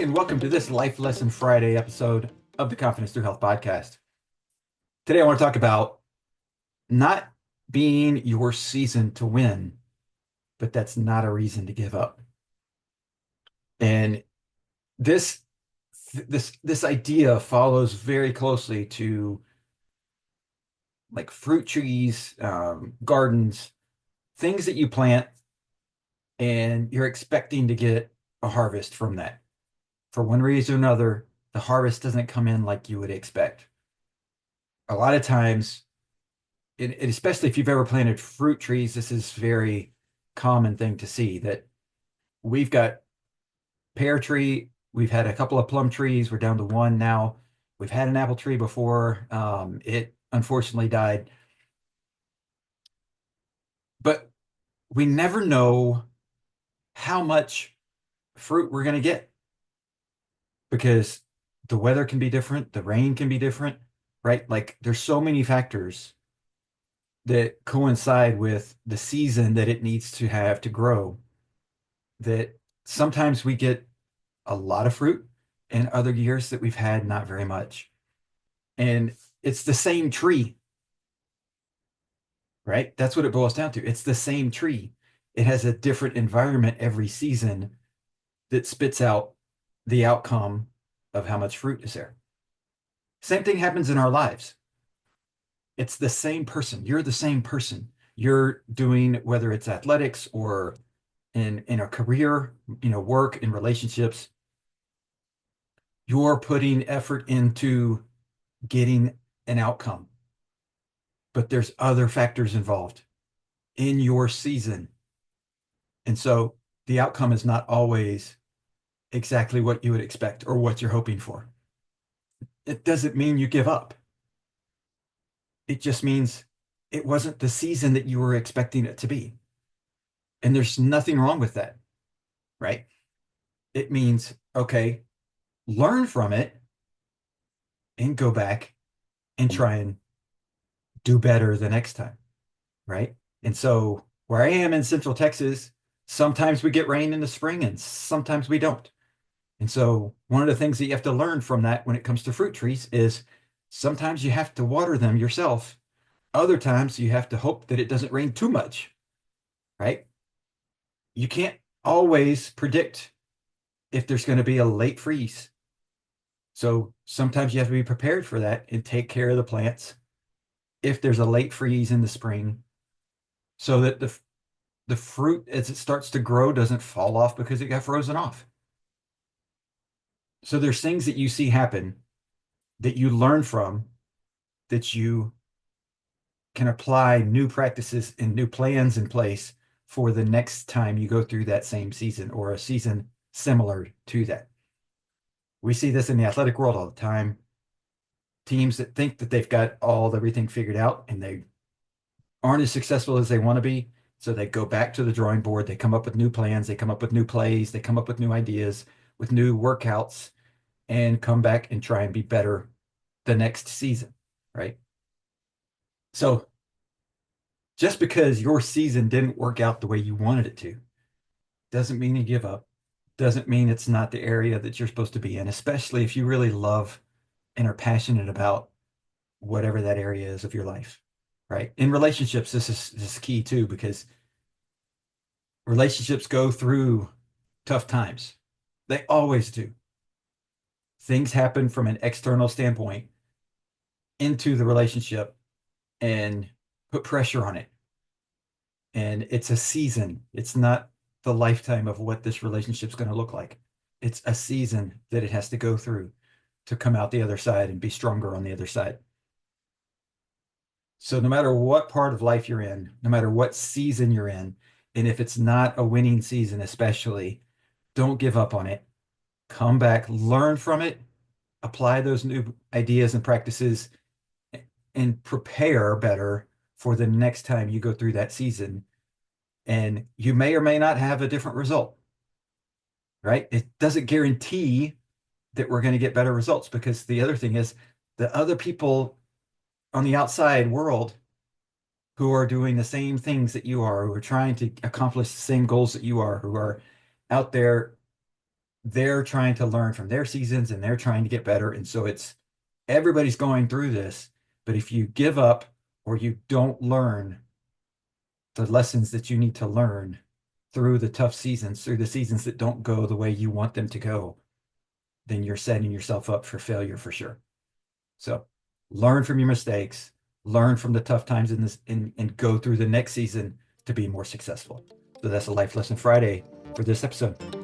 and welcome to this Life Lesson Friday episode of the Confidence Through Health podcast. Today, I want to talk about not being your season to win, but that's not a reason to give up. And this this idea follows very closely to like fruit trees, gardens, things that you plant, and you're expecting to get a harvest from that. For one reason or another, the harvest doesn't come in like you would expect. A lot of times, especially if you've ever planted fruit trees, this is very common thing to see that we've got pear tree, we've had a couple of plum trees, we're down to one now. We've had an apple tree before. It unfortunately died, but we never know how much fruit we're going to get because the weather can be different, the rain can be different, right? Like there's so many factors that coincide with the season that it needs to have to grow that sometimes we get a lot of fruit and other years that we've had not very much. And it's the same tree, right? That's what it boils down to. It's the same tree. It has a different environment every season that spits out the outcome of how much fruit is there. Same thing happens in our lives. It's the same person. You're the same person. You're doing whether it's athletics or in a career, work, in relationships, you're putting effort into getting an outcome. But there's other factors involved in your season. And so the outcome is not always exactly what you would expect or what you're hoping for. It doesn't mean you give up. It just means it wasn't the season that you were expecting it to be. And there's nothing wrong with that, right? It means, okay, learn from it and go back and try and do better the next time, right? And so where I am in Central Texas, sometimes we get rain in the spring and sometimes we don't. And so one of the things that you have to learn from that when it comes to fruit trees is sometimes you have to water them yourself. Other times you have to hope that it doesn't rain too much, right? You can't always predict if there's going to be a late freeze. So sometimes you have to be prepared for that and take care of the plants if there's a late freeze in the spring so that the fruit as it starts to grow doesn't fall off because it got frozen off. So there's things that you see happen that you learn from that you can apply new practices and new plans in place for the next time you go through that same season or a season similar to that. We see this in the athletic world all the time. Teams that think that they've got everything figured out and they aren't as successful as they want to be. So they go back to the drawing board. They come up with new plans. They come up with new plays. They come up with new ideas, with new workouts, and come back and try and be better the next season, right? So just because your season didn't work out the way you wanted it to, doesn't mean you give up. Doesn't mean it's not the area that you're supposed to be in, especially if you really love and are passionate about whatever that area is of your life, right? In relationships, this is key too, because relationships go through tough times. They always do. Things happen from an external standpoint into the relationship and put pressure on it. And it's a season. It's not the lifetime of what this relationship's going to look like. It's a season that it has to go through to come out the other side and be stronger on the other side. So no matter what part of life you're in, no matter what season you're in, and if it's not a winning season, especially, don't give up on it. Come back, learn from it, apply those new ideas and practices, and prepare better for the next time you go through that season. And you may or may not have a different result, right? It doesn't guarantee that we're going to get better results because the other thing is the other people on the outside world who are doing the same things that you are, who are trying to accomplish the same goals that you are, who are out there they're trying to learn from their seasons and they're trying to get better. And so everybody's going through this. But if you give up or you don't learn the lessons that you need to learn through the tough seasons, through the seasons that don't go the way you want them to go, then you're setting yourself up for failure for sure. So learn from your mistakes, learn from the tough times in this, and go through the next season to be more successful. So that's a Life Lesson Friday for this episode.